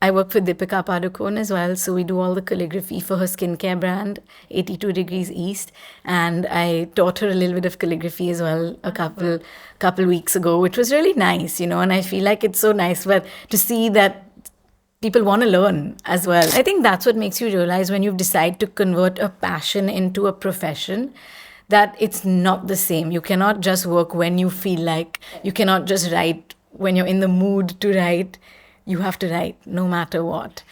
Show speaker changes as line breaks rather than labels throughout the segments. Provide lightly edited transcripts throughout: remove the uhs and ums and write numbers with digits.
I work with Deepika Padukone as well. So we do all the calligraphy for her skincare brand, 82 Degrees East. And I taught her a little bit of calligraphy as well a couple weeks ago, which was really nice, And I feel like it's so nice to see that people want to learn as well. I think that's what makes you realize when you decide to convert a passion into a profession, that it's not the same. You cannot just work when you feel like. You cannot just write when you're in the mood to write. You have to write no matter what.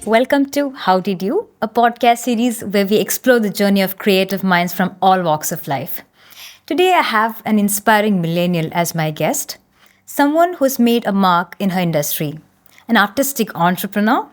Welcome to How Did You, a podcast series where we explore the journey of creative minds from all walks of life. Today I have an inspiring millennial as my guest, someone who's made a mark in her industry, an artistic entrepreneur,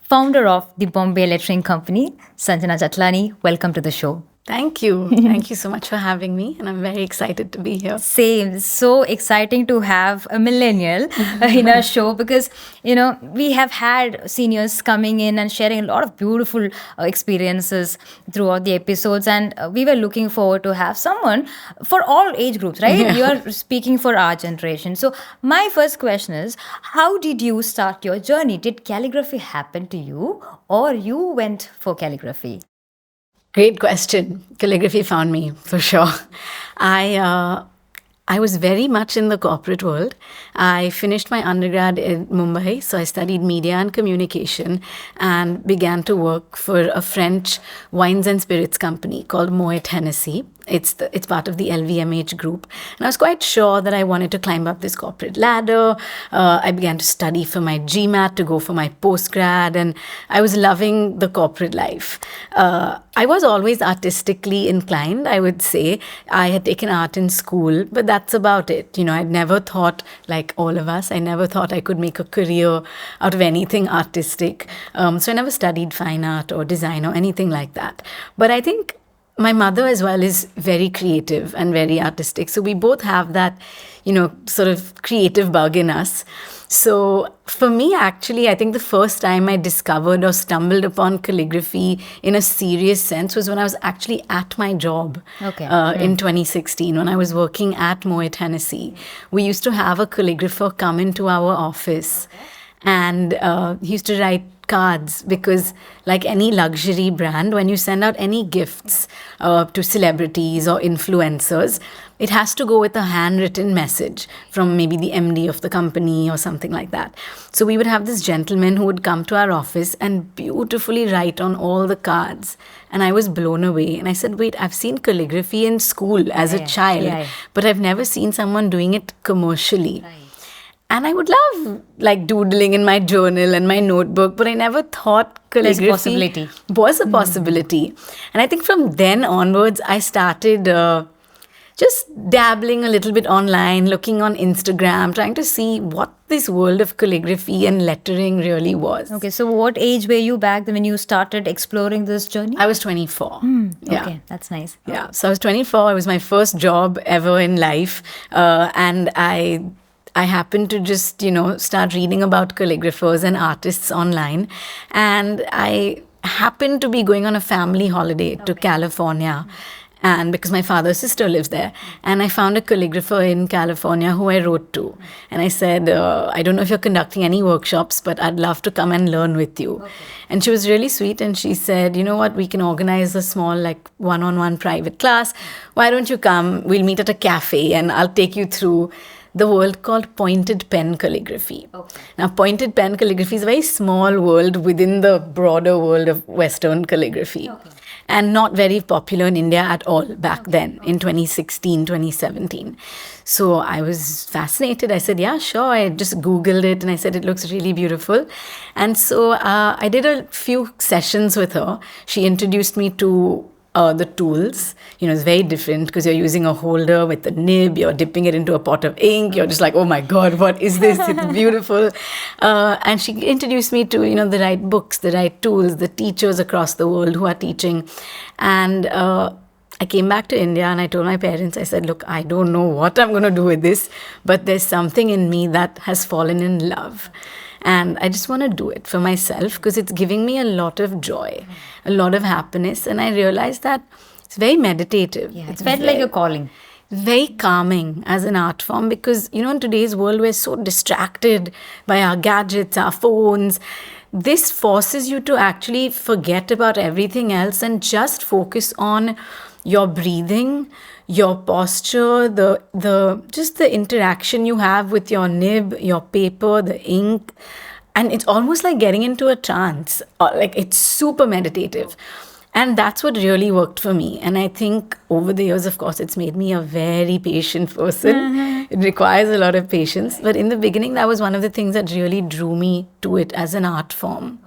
founder of the Bombay lettering company, Sanjana Chatlani. Welcome to the show.
Thank you. Thank you so much for having me. And I'm very excited to be here.
Same. So exciting to have a millennial in our show because, we have had seniors coming in and sharing a lot of beautiful experiences throughout the episodes. And we were looking forward to have someone for all age groups, right? Yeah. You are speaking for our generation. So my first question is, how did you start your journey? Did calligraphy happen to you or you went for calligraphy?
Great question. Calligraphy found me, for sure. I was very much in the corporate world. I finished my undergrad in Mumbai, so I studied media and communication and began to work for a French wines and spirits company called Moet Hennessy. It's part of the LVMH group. And I was quite sure that I wanted to climb up this corporate ladder. I began to study for my GMAT to go for my postgrad, and I was loving the corporate life. I was always artistically inclined, I would say. I had taken art in school, but that's about it. I'd never thought, like all of us, I never thought I could make a career out of anything artistic. So I never studied fine art or design or anything like that. But I think my mother as well is very creative and very artistic. So we both have that, sort of creative bug in us. So for me, actually, I think the first time I discovered or stumbled upon calligraphy in a serious sense was when I was actually at my job in 2016, when I was working at Moet Hennessy. We used to have a calligrapher come into our office and he used to write cards because, like any luxury brand, when you send out any gifts to celebrities or influencers, it has to go with a handwritten message from maybe the MD of the company or something like that. So we would have this gentleman who would come to our office and beautifully write on all the cards. And I was blown away. And I said, wait, I've seen calligraphy in school as a child, but I've never seen someone doing it commercially. Right. And I would love doodling in my journal and my notebook, but I never thought calligraphy was a possibility. And I think from then onwards, I started just dabbling a little bit online, looking on Instagram, trying to see what this world of calligraphy and lettering really was.
Okay, so what age were you back then when you started exploring this journey?
I was 24.
Okay, that's nice.
Yeah, so I was 24. It was my first job ever in life. And I happened to just, start reading about calligraphers and artists online. And I happened to be going on a family holiday to California. And because my father's sister lives there. And I found a calligrapher in California who I wrote to. And I said, I don't know if you're conducting any workshops, but I'd love to come and learn with you. Okay. And she was really sweet. And she said, you know what, we can organize a small one-on-one private class. Why don't you come? We'll meet at a cafe and I'll take you through the world called pointed pen calligraphy. Okay. Now, pointed pen calligraphy is a very small world within the broader world of Western calligraphy. Okay. And not very popular in India at all back then in 2016, 2017. So I was fascinated. I said, yeah, sure. I just Googled it and I said, it looks really beautiful. And so I did a few sessions with her. She introduced me to the tools. It's very different because you're using a holder with a nib, you're dipping it into a pot of ink, you're just like, oh my God, what is this? It's beautiful. And she introduced me to, the right books, the right tools, the teachers across the world who are teaching. And I came back to India and I told my parents, I said, look, I don't know what I'm going to do with this, but there's something in me that has fallen in love. And I just want to do it for myself because it's giving me a lot of joy, a lot of happiness. And I realized that it's very meditative.
Yeah, it felt like a calling.
very calming as an art form because, in today's world, we're so distracted by our gadgets, our phones. This forces you to actually forget about everything else and just focus on your breathing, your posture, the just the interaction you have with your nib, your paper, the ink. And it's almost like getting into a trance. Like it's super meditative. And that's what really worked for me. And I think over the years, of course, it's made me a very patient person. It requires a lot of patience. But in the beginning, that was one of the things that really drew me to it as an art form.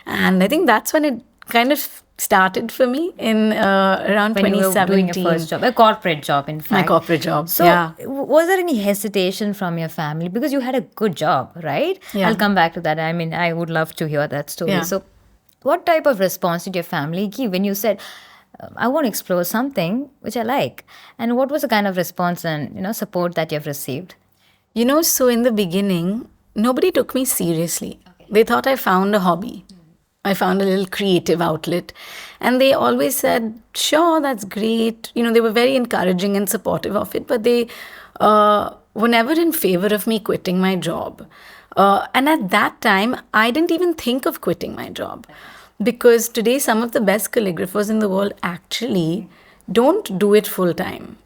And I think that's when it kind of started for me in around
When you were
2017.
doing your first job, a corporate job, in fact.
My corporate job,
So,
yeah.
was there any hesitation from your family? Because you had a good job, right?
Yeah.
I'll come back to that. I mean, I would love to hear that story.
Yeah.
So, what type of response did your family give when you said, I want to explore something which I like? And what was the kind of response and support that you've received?
So in the beginning, nobody took me seriously. They thought I found a hobby. I found a little creative outlet. And they always said, sure, that's great. They were very encouraging and supportive of it, but they were never in favor of me quitting my job. And at that time, I didn't even think of quitting my job. Because today, some of the best calligraphers in the world actually don't do it full time.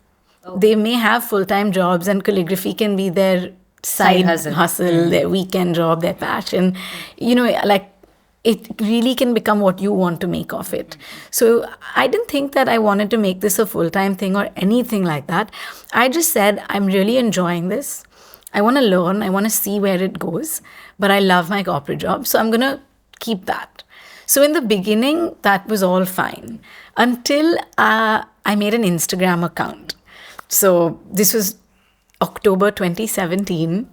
They may have full-time jobs and calligraphy can be their side hustle, their weekend job, their passion. Like it really can become what you want to make of it. So I didn't think that I wanted to make this a full-time thing or anything like that. I just said, I'm really enjoying this. I want to learn. I want to see where it goes. But I love my corporate job. So I'm going to keep that. So in the beginning, that was all fine. Until I made an Instagram account. So this was October 2017.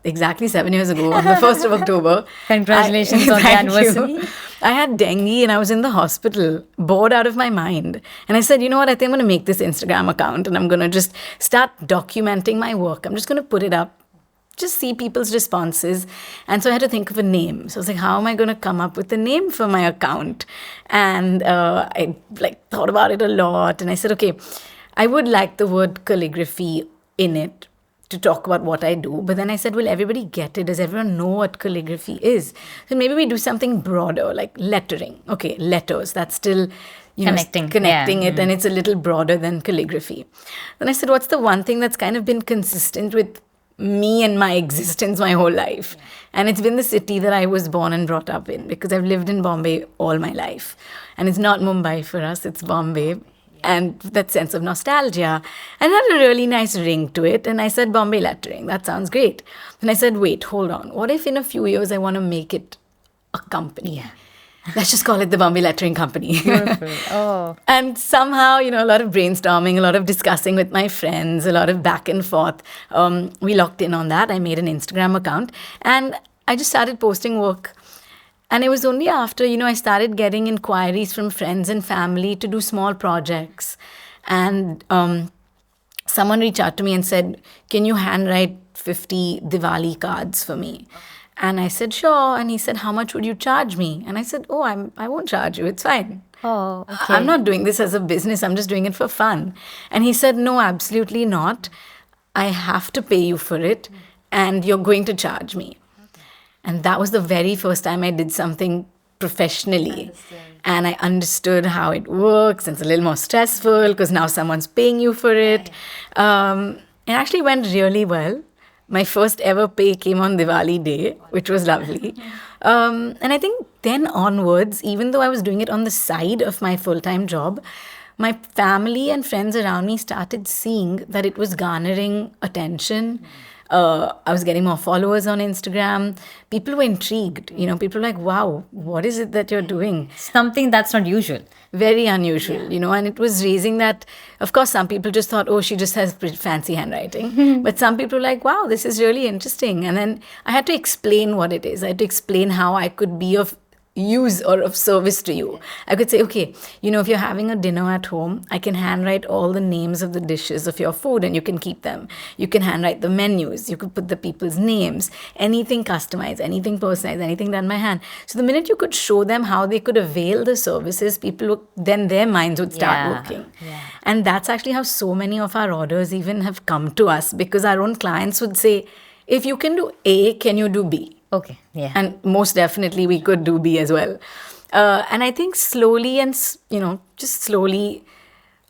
Exactly 7 years ago, on the 1st of October.
Congratulations on the
Thank
anniversary.
you. I had dengue and I was in the hospital, bored out of my mind. And I said, you know what, I think I'm going to make this Instagram account and I'm going to just start documenting my work. I'm just going to put it up, just see people's responses. And so I had to think of a name. So I was like, how am I going to come up with a name for my account? And I thought about it a lot. And I said, okay, I would like the word calligraphy in it to talk about what I do. But then I said, will everybody get it? Does everyone know what calligraphy is? So maybe we do something broader, like lettering. Okay, letters. That's still, connecting it. And it's a little broader than calligraphy. Then I said, what's the one thing that's kind of been consistent with me and my existence my whole life? And it's been the city that I was born and brought up in, because I've lived in Bombay all my life. And it's not Mumbai for us, it's Bombay. And that sense of nostalgia. And it had a really nice ring to it. And I said, Bombay lettering, that sounds great. And I said, wait, hold on. What if in a few years I want to make it a company? Yeah. Let's just call it the Bombay Lettering Company.
Beautiful. Oh.
And somehow, a lot of brainstorming, a lot of discussing with my friends, a lot of back and forth. We locked in on that. I made an Instagram account. And I just started posting work. And it was only after, I started getting inquiries from friends and family to do small projects. And someone reached out to me and said, can you handwrite 50 Diwali cards for me? And I said, sure. And he said, how much would you charge me? And I said, I won't charge you. It's fine.
Oh, okay.
I'm not doing this as a business. I'm just doing it for fun. And he said, no, absolutely not. I have to pay you for it. And you're going to charge me. And that was the very first time I did something professionally. And I understood how it works. And it's a little more stressful because now someone's paying you for it. It actually went really well. My first ever pay came on Diwali Day, which was lovely. And I think then onwards, even though I was doing it on the side of my full-time job, my family and friends around me started seeing that it was garnering attention. I was getting more followers on Instagram. People were intrigued. People were like, wow, what is it that you're doing?
Something that's not usual.
Very unusual, and it was raising that. Of course, some people just thought, oh, she just has fancy handwriting. But some people were like, wow, this is really interesting. And then I had to explain what it is. I had to explain how I could be of use or of service to you. I could say, okay, if you're having a dinner at home, I can handwrite all the names of the dishes of your food and you can keep them. You can handwrite the menus. You could put the people's names, anything customized, anything personalized, anything done by hand. So the minute you could show them how they could avail the services, then their minds would start working. Yeah. And that's actually how so many of our orders even have come to us, because our own clients would say, if you can do A, can you do B?
Okay, yeah.
And most definitely we could do B as well. And I think slowly just slowly,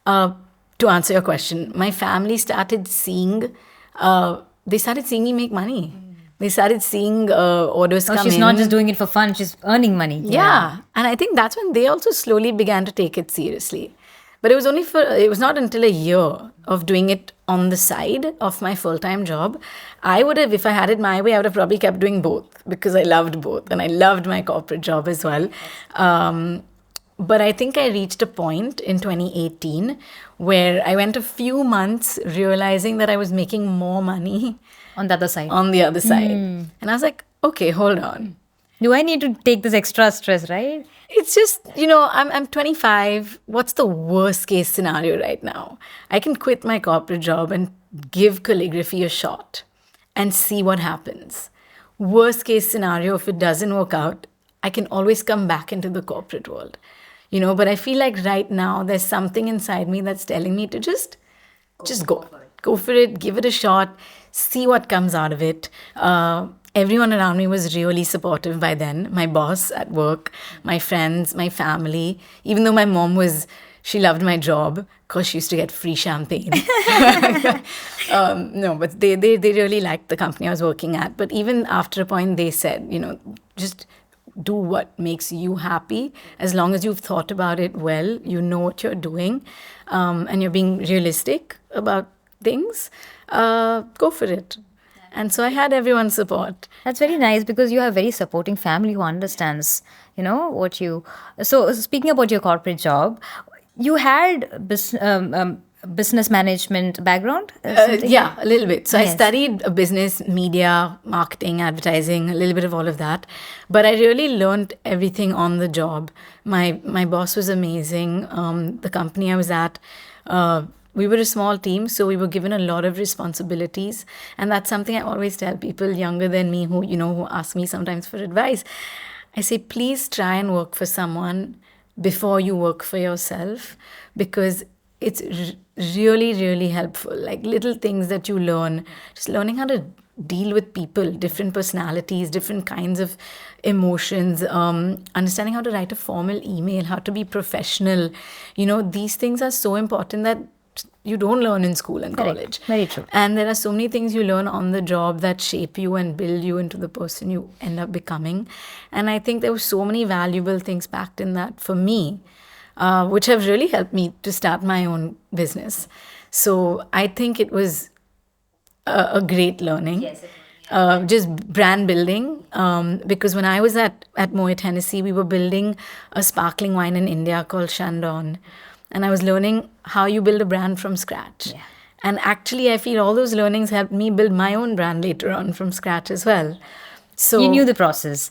to answer your question, my family started seeing, they started seeing me make money. They started seeing orders come in.
She's not just doing it for fun, she's earning money.
Yeah. And I think that's when they also slowly began to take it seriously. But it was not until a year of doing it on the side of my full-time job. I would have, if I had it my way, I would have probably kept doing both, because I loved both and I loved my corporate job as well. But I think I reached a point in 2018 where I went a few months realizing that I was making more money
on the other side.
And I was like, okay, hold on.
Do I need to take this extra stress, right?
It's just, I'm 25. What's the worst case scenario right now? I can quit my corporate job and give calligraphy a shot and see what happens. Worst case scenario, if it doesn't work out, I can always come back into the corporate world. But I feel like right now there's something inside me that's telling me to just go. Go for it, give it a shot, see what comes out of it. Everyone around me was really supportive by then. My boss at work, my friends, my family. Even though my mom she loved my job because she used to get free champagne. No, but they really liked the company I was working at. But even after a point, they said, just do what makes you happy. As long as you've thought about it well, you know what you're doing, and you're being realistic about things, go for it. And so I had everyone's support.
That's very nice, because you have a very supporting family who understands, what you... So speaking about your corporate job, you had business management background?
Yeah, a little bit. So yes. I studied business, media, marketing, advertising, a little bit of all of that. But I really learned everything on the job. My boss was amazing. The company I was at... we were a small team, so we were given a lot of responsibilities. And that's something I always tell people younger than me who ask me sometimes for advice. I say, please try and work for someone before you work for yourself, because it's really, really helpful. Like little things that you learn, just learning how to deal with people, different personalities, different kinds of emotions, understanding how to write a formal email, how to be professional. These things are so important that you don't learn in school and college.
Very true.
And there are so many things you learn on the job that shape you and build you into the person you end up becoming. And I think there were so many valuable things packed in that for me, which have really helped me to start my own business. So I think it was a great learning. Yes, just brand building, because when I was at Moet Hennessy, we were building a sparkling wine in India called Chandon. And I was learning how you build a brand from scratch. Yeah. And actually, I feel all those learnings helped me build my own brand later on from scratch as well. So
you knew the process.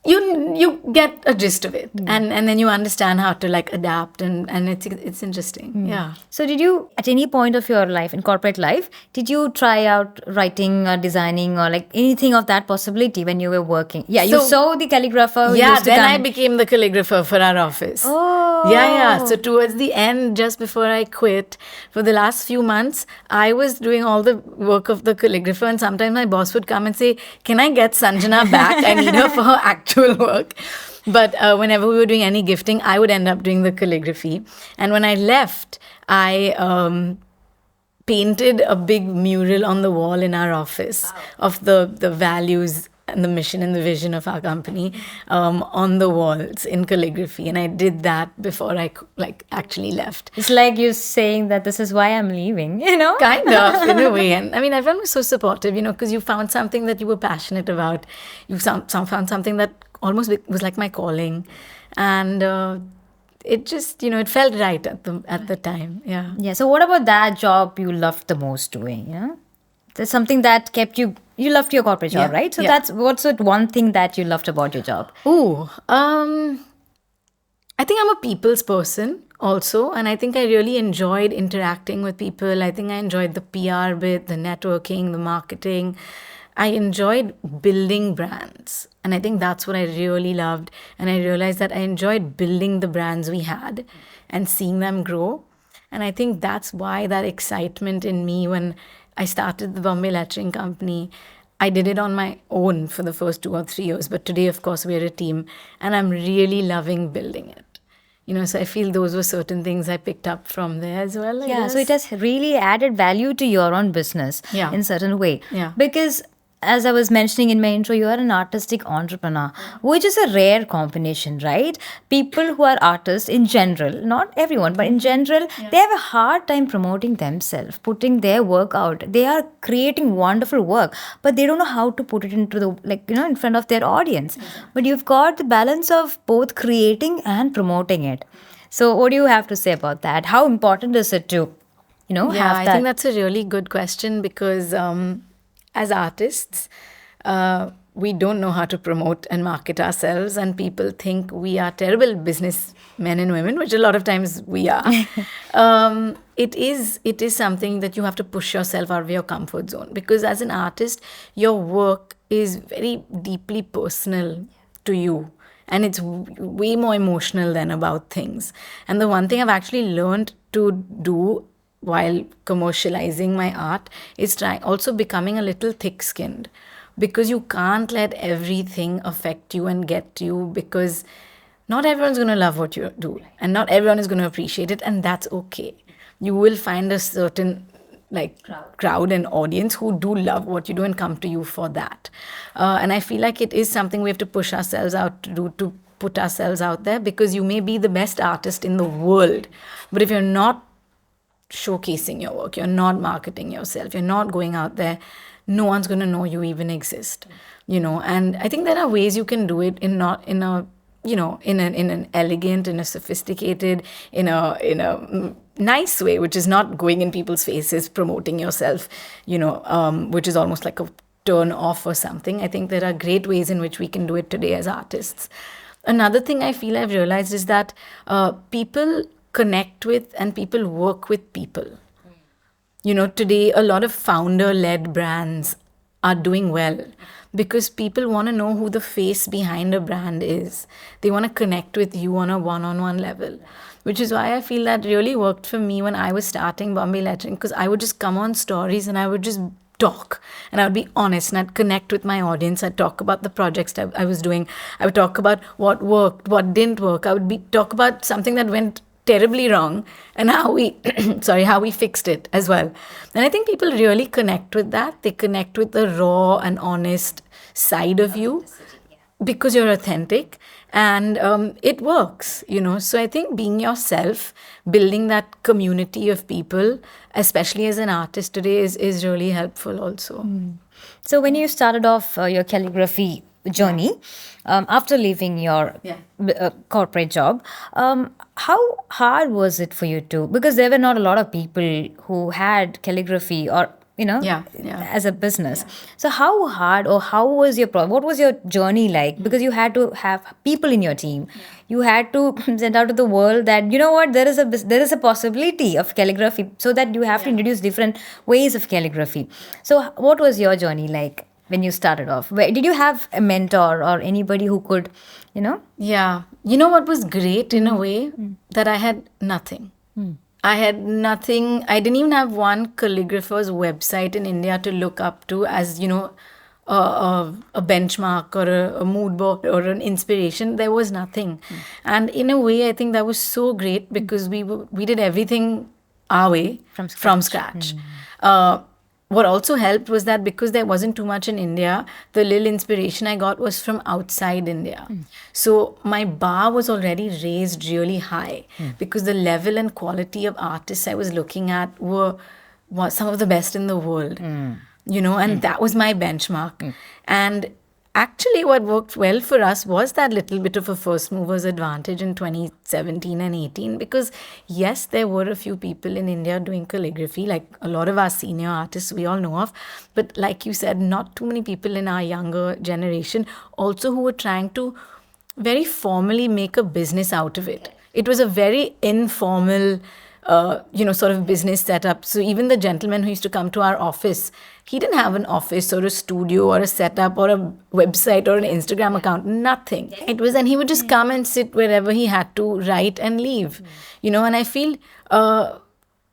You get a gist of it, and then you understand how to adapt, and it's interesting. Yeah.
So did you, at any point of your life, in corporate life, did you try out writing or designing or anything of that possibility when you were working? Yeah, you saw the calligrapher who used to
then
come.
I became the calligrapher for our office.
Oh.
Yeah. So towards the end, just before I quit, for the last few months, I was doing all the work of the calligrapher, and sometimes my boss would come and say, "Can I get Sanjana back? I need her for her actual work." But whenever we were doing any gifting, I would end up doing the calligraphy. And when I left, I painted a big mural on the wall in our office of the values and the mission and the vision of our company on the walls in calligraphy. And I did that before I actually left.
It's like you're saying that this is why I'm leaving,
Kind of, in a way. And I mean, everyone was so supportive, because you found something that you were passionate about. You found something that almost was like my calling. And it just, it felt right at the time. Yeah.
Yeah. So what about that job you loved the most doing? There's something that kept you loved your corporate job,
Yeah,
right? So
yeah.
what's it one thing that you loved about your job?
Ooh, I think I'm a people's person also, and I think I really enjoyed interacting with people. I think I enjoyed the PR bit, the networking, the marketing. I enjoyed building brands, and I think that's what I really loved. And I realized that I enjoyed building the brands we had and seeing them grow. And I think that's why that excitement in me when I started the Bombay Lettering Company. I did it on my own for the first 2 or 3 years, but today, of course, we're a team, and I'm really loving building it. So I feel those were certain things I picked up from there as well. I
Yeah, so it
guess.
has really added value to your own business
Yeah.
in certain way.
Yeah.
Because as I was mentioning in my intro, you are an artistic entrepreneur, which is a rare combination, right? People who are artists in general, not everyone, but in general, they have a hard time promoting themselves, putting their work out. They are creating wonderful work, but they don't know how to put it into in front of their audience. But you've got the balance of both creating and promoting it. So what do you have to say about that? How important is it to,
Yeah,
have
I
that?
think that's a really good question because as artists, we don't know how to promote and market ourselves, and people think we are terrible businessmen and women, which a lot of times we are. It is something that you have to push yourself out of your comfort zone because as an artist, your work is very deeply personal to you. And it's way more emotional than about things. And the one thing I've actually learned to do while commercializing my art is also becoming a little thick-skinned because you can't let everything affect you and get to you because not everyone's going to love what you do and not everyone is going to appreciate it, and that's okay. You will find a certain crowd and audience who do love what you do and come to you for that. And I feel like it is something we have to push ourselves out to do, to put ourselves out there, because you may be the best artist in the world, but if you're not showcasing your work, you're not marketing yourself, you're not going out there, no one's going to know you even exist. And I think there are ways you can do it in an elegant, in a sophisticated, in a nice way, which is not going in people's faces, promoting yourself, which is almost like a turn off or something. I think there are great ways in which we can do it today as artists. Another thing I feel I've realized is that people connect with and people work with people. Today a lot of founder-led brands are doing well because people want to know who the face behind a brand is. They want to connect with you on a one-on-one level, which is why I feel that really worked for me when I was starting Bombay Lettering, because I would just come on stories and I would just talk and I would be honest and I'd connect with my audience. I'd talk about the projects I was doing. I would talk about what worked, what didn't work. I would talk about something that went terribly wrong and how we how we fixed it as well. And I think people really connect with that. They connect with the raw and honest side of you because you're authentic, and it works. So I think being yourself, building that community of people, especially as an artist today, is really helpful also.
So when you started off your calligraphy journey, after leaving your corporate job, how hard was it for you to, because there were not a lot of people who had calligraphy or as a business. So how hard, or how was what was your journey like? Because you had to have people in your team. You had to send out to the world that there is a possibility of calligraphy, so that you have to introduce different ways of calligraphy. So what was your journey like when you started off? Did you have a mentor or anybody who could,
Yeah. What was great in a way? That I had nothing. I had nothing. I didn't even have one calligrapher's website in India to look up to as, a benchmark or a mood board or an inspiration. There was nothing. And in a way, I think that was so great because we did everything our way from scratch. What also helped was that because there wasn't too much in India, the little inspiration I got was from outside India. So my bar was already raised really high because the level and quality of artists I was looking at were some of the best in the world. And that was my benchmark. And actually, what worked well for us was that little bit of a first mover's advantage in 2017 and 18, because yes, there were a few people in India doing calligraphy, like a lot of our senior artists we all know of. But like you said, not too many people in our younger generation also who were trying to very formally make a business out of it. It was a very informal, sort of business setup. So even the gentleman who used to come to our office, he didn't have an office or a studio or a setup or a website or an Instagram account, nothing. It was, and he would just come and sit wherever he had to write and leave, and I feel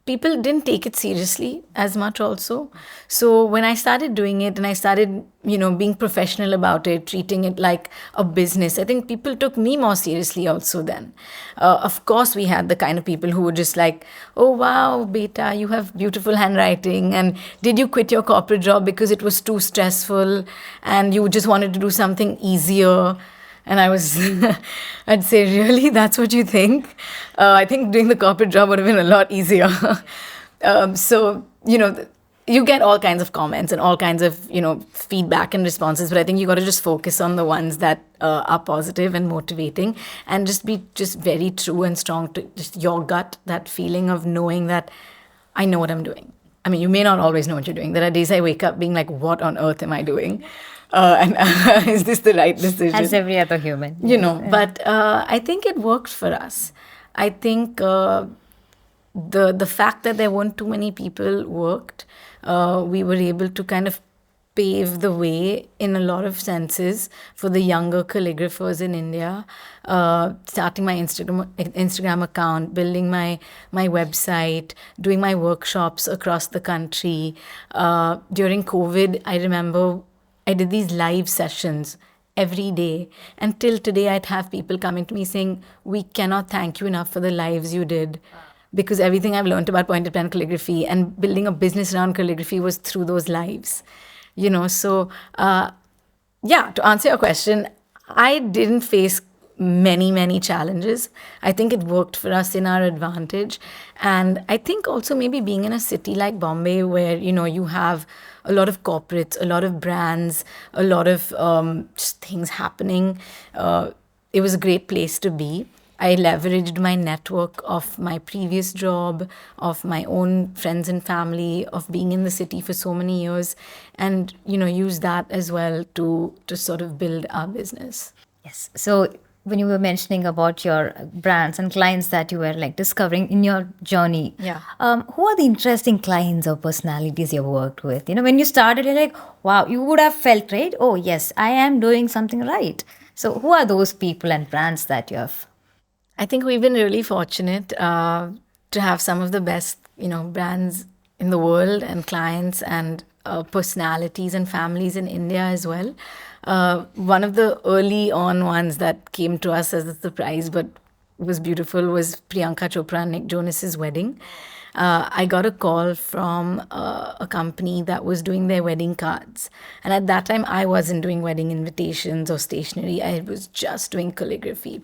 people didn't take it seriously as much also. So when I started doing it and I started, being professional about it, treating it like a business, I think people took me more seriously also then. Of course, we had the kind of people who were just like, oh, wow, beta, you have beautiful handwriting. And did you quit your corporate job because it was too stressful and you just wanted to do something easier? And I was, I'd say, really? That's what you think? I think doing the corporate job would have been a lot easier. So, you get all kinds of comments and all kinds of, feedback and responses. But I think you got to just focus on the ones that are positive and motivating, and just be just very true and strong to just your gut, that feeling of knowing that I know what I'm doing. I mean, you may not always know what you're doing. There are days I wake up being like, what on earth am I doing? And is this the right decision?
As every other human.
But I think it worked for us. I think the fact that there weren't too many people worked. We were able to kind of pave the way in a lot of senses for the younger calligraphers in India. Starting my Instagram account, building my website, doing my workshops across the country. During COVID, I remember I did these live sessions every day. And till today, I'd have people coming to me saying, we cannot thank you enough for the lives you did. Because everything I've learned about pointed pen calligraphy and building a business around calligraphy was through those lives. So, to answer your question, I didn't face many, many challenges. I think it worked for us in our advantage. And I think also maybe being in a city like Bombay where, you have a lot of corporates, a lot of brands, a lot of just things happening. It was a great place to be. I leveraged my network of my previous job, of my own friends and family, of being in the city for so many years, and, use that as well to sort of build our business.
Yes. So when you were mentioning about your brands and clients that you were like discovering in your journey, who are the interesting clients or personalities you worked with? When you started, you're like, wow, you would have felt, right? Oh, yes, I am doing something right. So who are those people and brands that you have?
I think we've been really fortunate to have some of the best, brands in the world and clients and personalities and families in India as well. One of the early on ones that came to us as a surprise but was beautiful was Priyanka Chopra and Nick Jonas's wedding. I got a call from a company that was doing their wedding cards. And at that time, I wasn't doing wedding invitations or stationery. I was just doing calligraphy.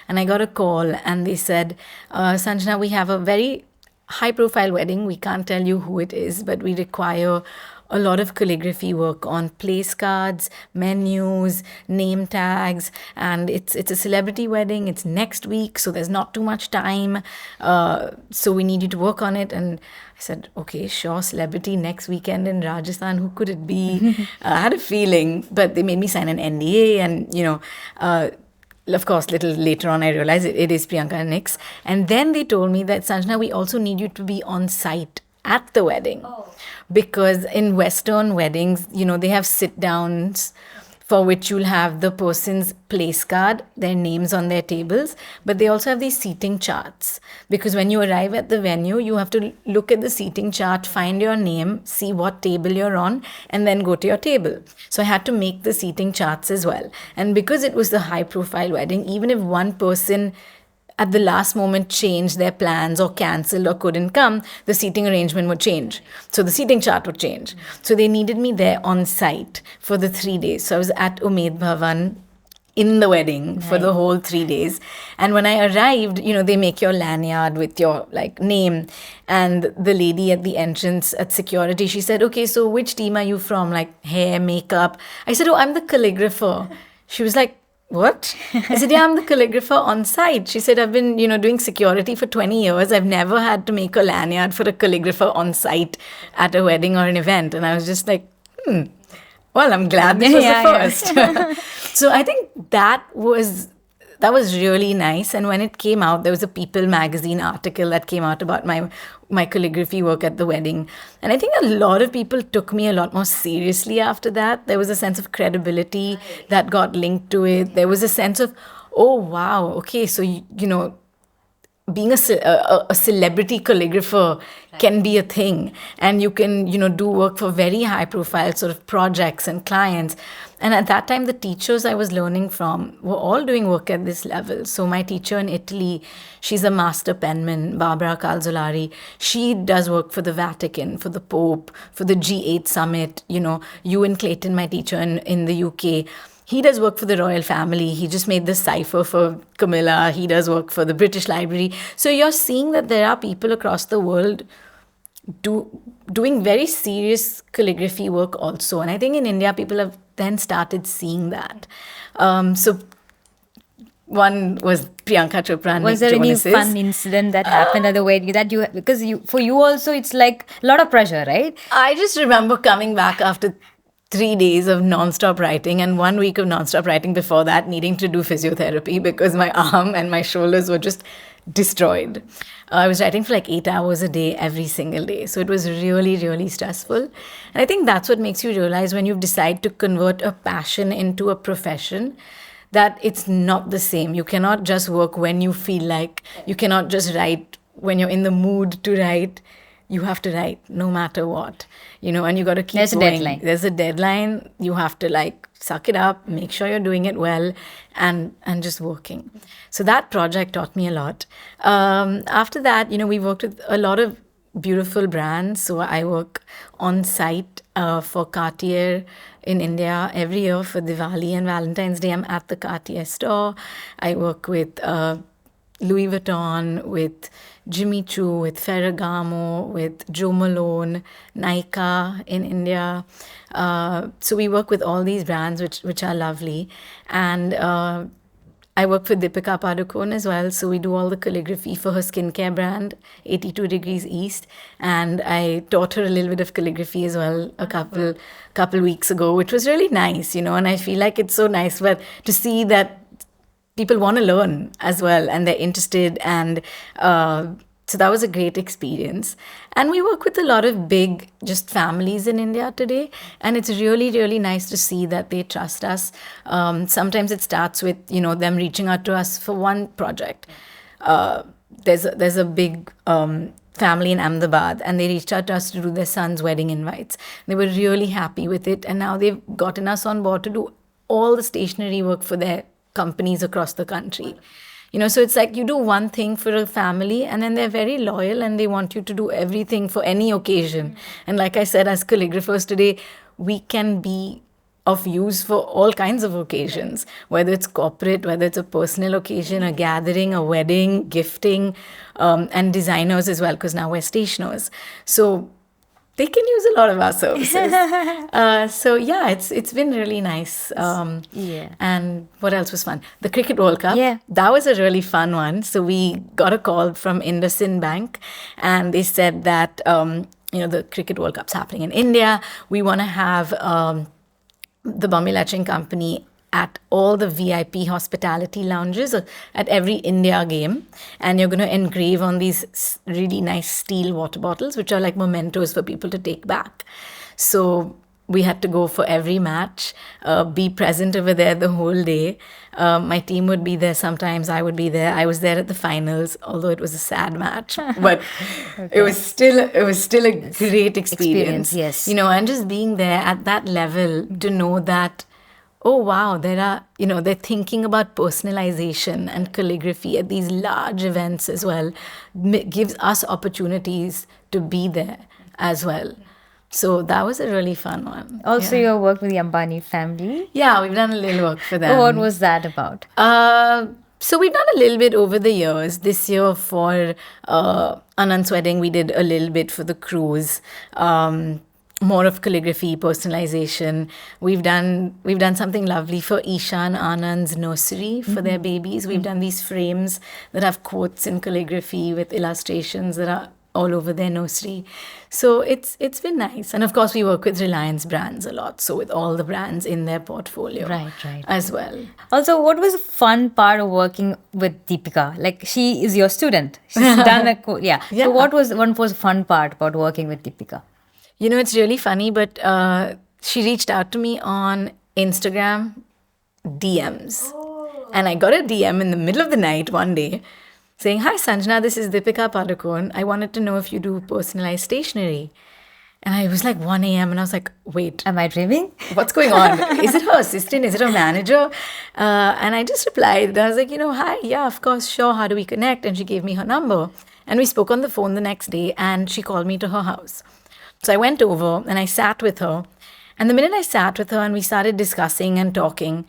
And I got a call and they said, Sanjana, we have a very high-profile wedding. We can't tell you who it is, but we require a lot of calligraphy work on place cards, menus, name tags, and it's a celebrity wedding. It's next week, so there's not too much time. So we need you to work on it. And I said, okay, sure, celebrity next weekend in Rajasthan. Who could it be? I had a feeling, but they made me sign an NDA, and of course, little later on, I realized it is Priyanka and Nick's. And then they told me that, Sanjana, we also need you to be on site at the wedding. Because in Western weddings, they have sit-downs for which you'll have the person's place card, their names on their tables, but they also have these seating charts. Because when you arrive at the venue, you have to look at the seating chart, find your name, see what table you're on, and then go to your table. So I had to make the seating charts as well. And because it was the high-profile wedding, even if one person at the last moment changed their plans or cancelled or couldn't come, the seating arrangement would change. So the seating chart would change. So they needed me there on site for the 3 days. So I was at Umaid Bhavan in the wedding for the whole 3 days. And when I arrived, they make your lanyard with your like name. And the lady at the entrance at security, she said, okay, so which team are you from? Like hair, makeup. I said, oh, I'm the calligrapher. She was like, what? I said, yeah, I'm the calligrapher on site. She said, I've been, doing security for 20 years. I've never had to make a lanyard for a calligrapher on site at a wedding or an event. And I was just like, well, I'm glad this was the first. So I think that was really nice. And when it came out, there was a People magazine article that came out about my calligraphy work at the wedding. And I think a lot of people took me a lot more seriously after that. There was a sense of credibility that got linked to it. There was a sense of, oh, wow, okay, so, being a celebrity calligrapher can be a thing, and you can do work for very high profile sort of projects and clients. And at that time, the teachers I was learning from were all doing work at this level. So my teacher in Italy, she's a master penman, Barbara Calzolari. She does work for the Vatican, for the Pope, for the G8 summit. Ewan Clayton, my teacher in the UK, he does work for the royal family. He just made this cipher for Camilla. He does work for the British Library. So you're seeing that there are people across the world doing very serious calligraphy work also. And I think in India, people have then started seeing that. So one was Priyanka Chopra and
Was
Nick
there any
Jonas's.
fun incident that happened at the wedding because for you also it's like a lot of pressure, right?
I just remember coming back after 3 days of non-stop writing and 1 week of non-stop writing before that, needing to do physiotherapy because my arm and my shoulders were just destroyed. I was writing for like 8 hours a day every single day. So it was really, really stressful. And I think that's what makes you realize when you decide to convert a passion into a profession, that it's not the same. You cannot just work when you feel like. You cannot just write when you're in the mood to write. You have to write no matter what, and you got to keep
There's
going.
a deadline.
There's a deadline. You have to like suck it up, make sure you're doing it well, and just working. So that project taught me a lot. After that, we worked with a lot of beautiful brands. So I work on site for Cartier in India every year for Diwali and Valentine's Day. I'm at the Cartier store. I work with Louis Vuitton, with Jimmy Choo, with Ferragamo, with Jo Malone, Nykaa in India. So we work with all these brands, which are lovely. And I work with Deepika Padukone as well. So we do all the calligraphy for her skincare brand, 82 Degrees East. And I taught her a little bit of calligraphy as well a couple weeks ago, which was really nice, And I feel like it's so nice to see that people want to learn as well, and they're interested. And so that was a great experience. And we work with a lot of big just families in India today. And it's really, really nice to see that they trust us. Sometimes it starts with, them reaching out to us for one project. There's a big family in Ahmedabad, and they reached out to us to do their son's wedding invites. They were really happy with it. And now they've gotten us on board to do all the stationery work for their companies across the country. So it's like you do one thing for a family and then they're very loyal and they want you to do everything for any occasion. And like I said, as calligraphers today, we can be of use for all kinds of occasions, whether it's corporate, whether it's a personal occasion, a gathering, a wedding, gifting, and designers as well, because now we're stationers. So they can use a lot of our services. So yeah, it's been really nice. And what else was fun? The Cricket World Cup.
Yeah.
That was a really fun one. So we got a call from IndusInd Bank, and they said that the Cricket World Cup's happening in India. We want to have the Bombay Latching Company at all the VIP hospitality lounges at every India game. And you're going to engrave on these really nice steel water bottles, which are like mementos for people to take back. So we had to go for every match, be present over there the whole day. My team would be there sometimes. I would be there. I was there at the finals, although it was a sad match. But it was still a great experience.
Yes.
And just being there at that level to know that, oh, wow, they're thinking about personalization and calligraphy at these large events as well, gives us opportunities to be there as well. So that was a really fun one.
Also, you worked with the Ambani family.
Yeah, we've done a little work for them.
What was that about?
So we've done a little bit over the years. This year for Anand's wedding, we did a little bit for the cruise. More of calligraphy, personalization. We've done something lovely for Isha and Anand's nursery for their babies. We've done these frames that have quotes in calligraphy with illustrations that are all over their nursery. So it's been nice. And of course, we work with Reliance brands a lot. So with all the brands in their portfolio.
Right.
As well.
Also, what was the fun part of working with Deepika? Like, she is your student. She's done a yeah. So what was the fun part about working with Deepika?
You know, it's really funny, but she reached out to me on Instagram DMs. And I got a DM in the middle of the night one day saying, "Hi Sanjana, this is Deepika Padukone. I wanted to know if you do personalized stationery." And I was like 1 a.m. and I was like, wait.
Am I dreaming?
What's going on? Is it her assistant? Is it her manager? And I just replied. I was like, hi, yeah, of course, sure. How do we connect? And she gave me her number. And we spoke on the phone the next day and she called me to her house. So I went over and I sat with her. And the minute I sat with her and we started discussing and talking,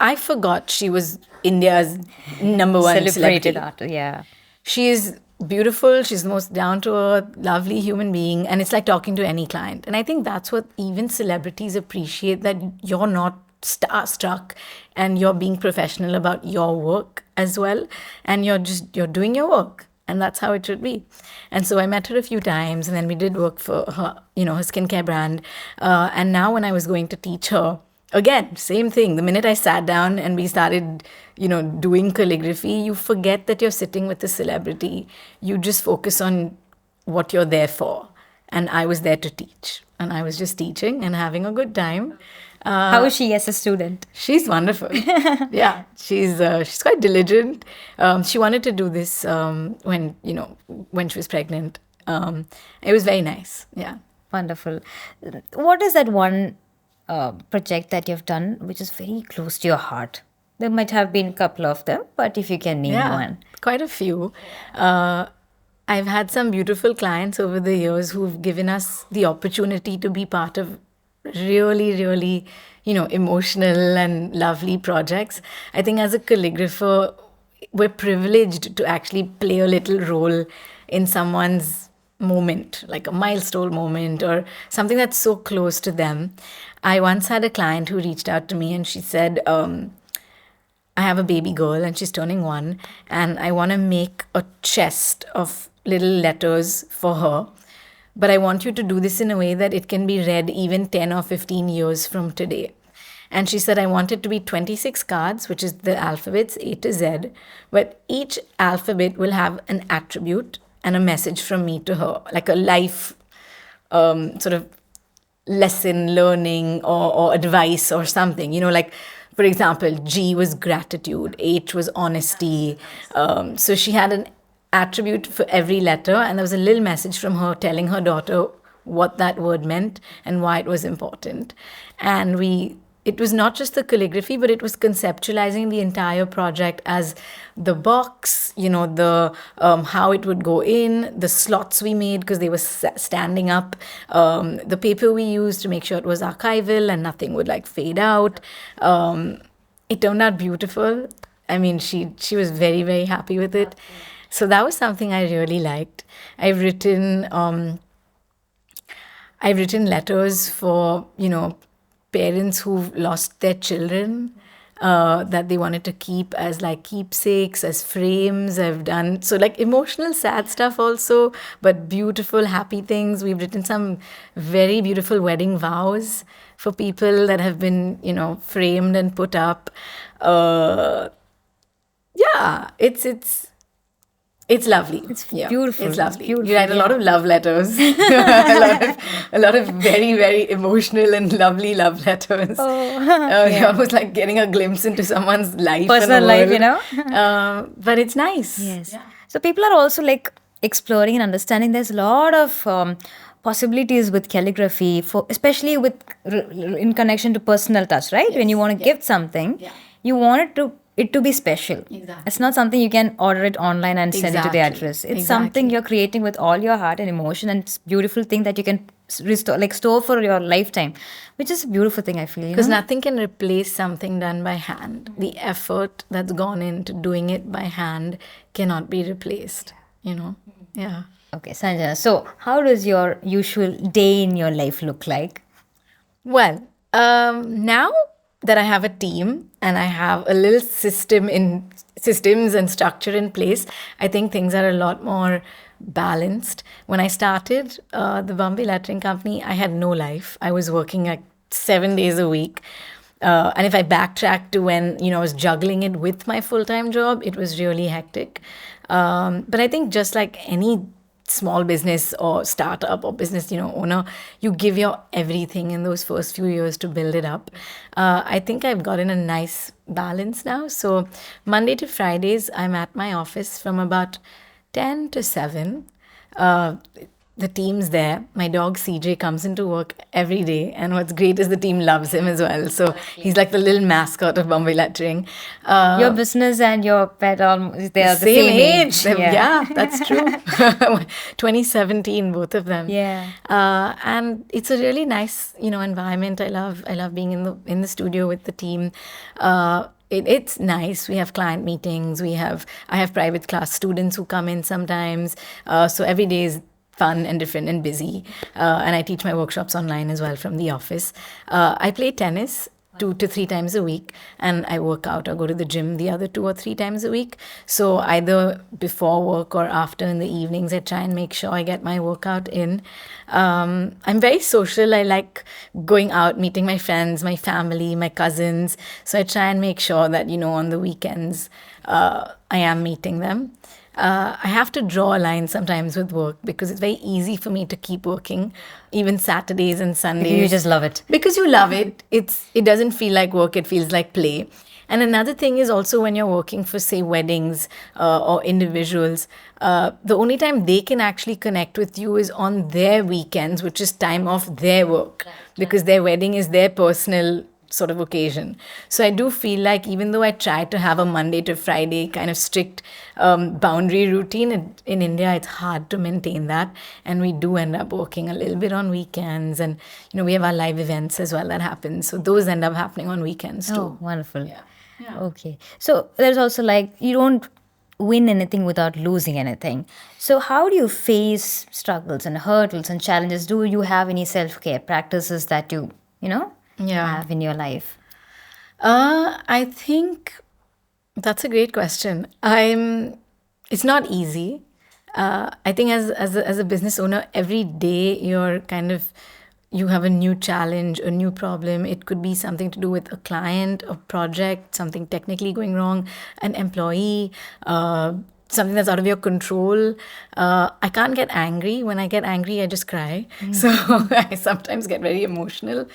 I forgot she was India's number one
Celebrated
celebrity.
artist, yeah.
She is beautiful. She's the most down-to-earth, lovely human being. And it's like talking to any client. And I think that's what even celebrities appreciate, that you're not starstruck and you're being professional about your work as well. And you're doing your work. And that's how it should be. And so I met her a few times and then we did work for her, her skincare brand. And now when I was going to teach her, again, same thing. The minute I sat down and we started, doing calligraphy, you forget that you're sitting with a celebrity. You just focus on what you're there for. And I was there to teach. And I was just teaching and having a good time.
How is she as a student?
She's wonderful. Yeah, she's quite diligent. She wanted to do this when she was pregnant. It was very nice. Yeah.
Wonderful. What is that one project that you've done which is very close to your heart? There might have been a couple of them, but if you can name one.
Quite a few. I've had some beautiful clients over the years who've given us the opportunity to be part of really, really, emotional and lovely projects. I think as a calligrapher, we're privileged to actually play a little role in someone's moment, like a milestone moment or something that's so close to them. I once had a client who reached out to me and she said, I have a baby girl and she's turning 1 and I want to make a chest of little letters for her. But I want you to do this in a way that it can be read even 10 or 15 years from today. And she said, I want it to be 26 cards, which is the alphabets A to Z. But each alphabet will have an attribute and a message from me to her, like a life sort of lesson, learning or advice or something. Like, for example, G was gratitude, H was honesty. So she had an attribute for every letter, and there was a little message from her telling her daughter what that word meant and why it was important. And it was not just the calligraphy, but it was conceptualizing the entire project as the box, the how it would go in, the slots we made because they were standing up, the paper we used to make sure it was archival and nothing would fade out. It turned out beautiful. I mean, she was very, very happy with it. So that was something I really liked. I've written letters for, parents who've lost their children that they wanted to keep as keepsakes, as frames. I've done emotional, sad stuff also, but beautiful, happy things. We've written some very beautiful wedding vows for people that have been, framed and put up. Yeah, it's lovely.
It's beautiful.
It's lovely.
Beautiful,
you write a lot of love letters. a lot of very, very emotional and lovely love letters. You're almost like getting a glimpse into someone's life.
Personal life,
But it's nice.
Yes. Yeah. So people are also exploring and understanding there's a lot of possibilities with calligraphy, especially in connection to personal touch, right? Yes. When you want to gift something, you want it to it to be special.
Exactly.
It's not something you can order it online and send it to the
Exactly.
address. It's something you're creating with all your heart and emotion, and it's a beautiful thing that you can restore, like store for your lifetime, which is a beautiful thing, I feel.
Because nothing can replace something done by hand. The effort that's gone into doing it by hand cannot be replaced, Yeah.
Okay, Sanjana. So, how does your usual day in your life look like?
Well, now that I have a team and I have a little systems and structure in place, I think things are a lot more balanced. When I started the Bombay Lettering Company, I had no life. I was working like 7 days a week. And if I backtrack to when, I was juggling it with my full-time job, it was really hectic. But I think just like any small business or startup or business, owner, you give your everything in those first few years to build it up. I think I've gotten a nice balance now. So Monday to Fridays, I'm at my office from about 10 to 7. The team's there. My dog CJ comes into work every day, and what's great is the team loves him as well. So he's like the little mascot of Bombay Lettering.
Your business and your pet, they are the
Same age.
Yeah.
Yeah, that's true. 2017, both of them.
Yeah.
And it's a really nice, environment. I love being in the studio with the team. It's nice. We have client meetings. I have private class students who come in sometimes. So every day is fun and different and busy. And I teach my workshops online as well from the office. I play tennis 2 to 3 times a week, and I work out or go to the gym the other 2 or 3 times a week. So either before work or after in the evenings, I try and make sure I get my workout in. I'm very social. I like going out, meeting my friends, my family, my cousins. So I try and make sure that, on the weekends, I am meeting them. I have to draw a line sometimes with work because it's very easy for me to keep working, even Saturdays and Sundays.
You just love it.
Because you love it. It doesn't feel like work, it feels like play. And another thing is also when you're working for, say, weddings or individuals, the only time they can actually connect with you is on their weekends, which is time off their work, because their wedding is their personal sort of occasion. So I do feel like even though I try to have a Monday to Friday kind of strict boundary routine, in India it's hard to maintain that, and we do end up working a little bit on weekends, and we have our live events as well that happen, so those end up happening on weekends too.
Oh, wonderful. Yeah. Okay. So there's also like you don't win anything without losing anything. So how do you face struggles and hurdles and challenges? Do you have any self-care practices that you have in your life?
I think that's a great question. It's not easy. I think as a business owner, every day you have a new challenge, a new problem. It could be something to do with a client, a project, something technically going wrong, an employee, something that's out of your control. I can't get angry. When I get angry, I just cry. So I sometimes get very emotional.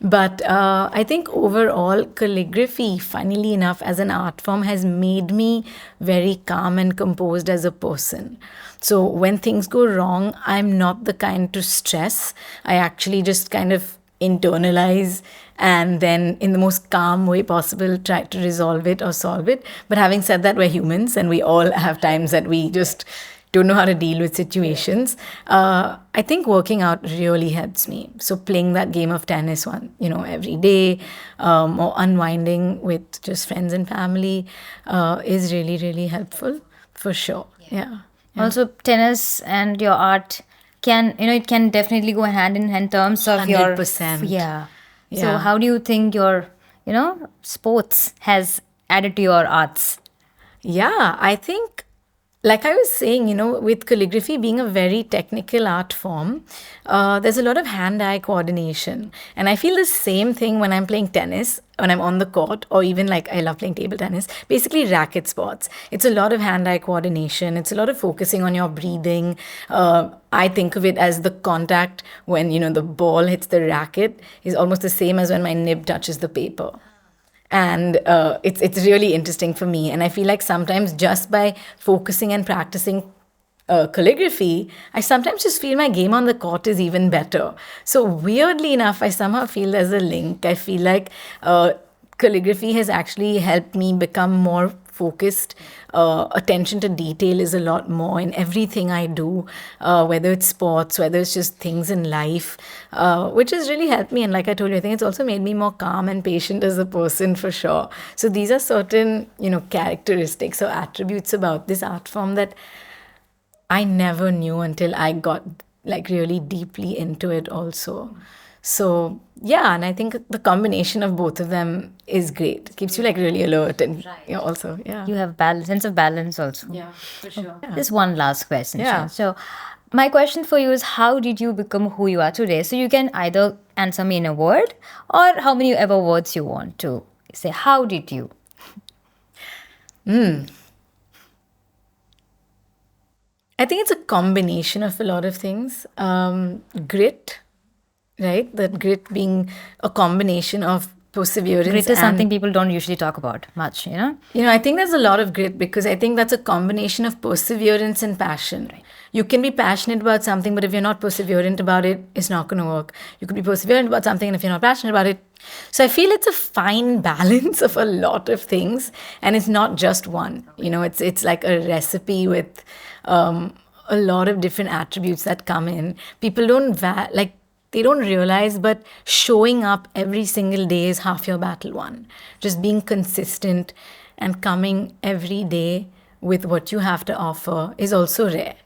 But I think overall, calligraphy, funnily enough, as an art form, has made me very calm and composed as a person. So when things go wrong, I'm not the kind to stress. I actually just kind of internalize and then in the most calm way possible try to resolve it or solve it. But having said that, we're humans and we all have times that we just don't know how to deal with situations. I think working out really helps me. So playing that game of tennis every day, or unwinding with just friends and family is really, really helpful for sure. Yeah.
Also, tennis and your art it can definitely go hand in hand in terms of
100%.
Yeah. So how do you think your, sports has added to your arts?
Yeah, I think, like I was saying, with calligraphy being a very technical art form, there's a lot of hand-eye coordination. And I feel the same thing when I'm playing tennis, when I'm on the court, or even like I love playing table tennis, basically racket sports. It's a lot of hand-eye coordination. It's a lot of focusing on your breathing. I think of it as the contact when, the ball hits the racket is almost the same as when my nib touches the paper. And it's really interesting for me. And I feel like sometimes just by focusing and practicing calligraphy, I sometimes just feel my game on the court is even better. So weirdly enough, I somehow feel there's a link. I feel like calligraphy has actually helped me become more focused. Attention to detail is a lot more in everything I do, whether it's sports, whether it's just things in life, which has really helped me. And like I told you, I think it's also made me more calm and patient as a person for sure. So these are certain, characteristics or attributes about this art form that I never knew until I got like really deeply into it also. So yeah, and I think the combination of both of them is great. It keeps you like really alert and also, yeah.
You have sense of balance also.
Yeah, for sure.
Just one last question.
Yeah.
So my question for you is, how did you become who you are today? So you can either answer me in a word or how many ever words you want to say. How did you?
I think it's a combination of a lot of things. Grit, right? That grit being a combination of perseverance.
Grit is something people don't usually talk about much,
I think there's a lot of grit because I think that's a combination of perseverance and passion. Right. You can be passionate about something, but if you're not perseverant about it, it's not going to work. You could be perseverant about something, and if you're not passionate about it. So I feel it's a fine balance of a lot of things, and it's not just one. It's like a recipe with a lot of different attributes that come in. People don't they don't realize, but showing up every single day is half your battle won. Just being consistent and coming every day with what you have to offer is also rare.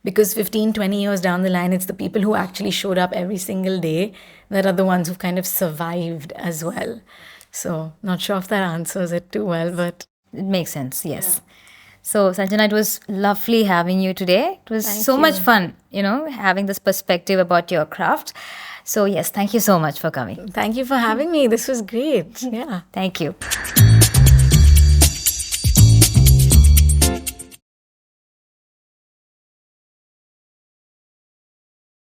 Because 15, 20 years down the line, it's the people who actually showed up every single day that are the ones who've kind of survived as well. So not sure if that answers it too well, but
it makes sense, yes. Yeah. So, Sanjana, it was lovely having you today. It was
Thank you.
Much fun, having this perspective about your craft. So, yes, thank you so much for coming.
Thank you for having me. This was great. Yeah.
Thank you.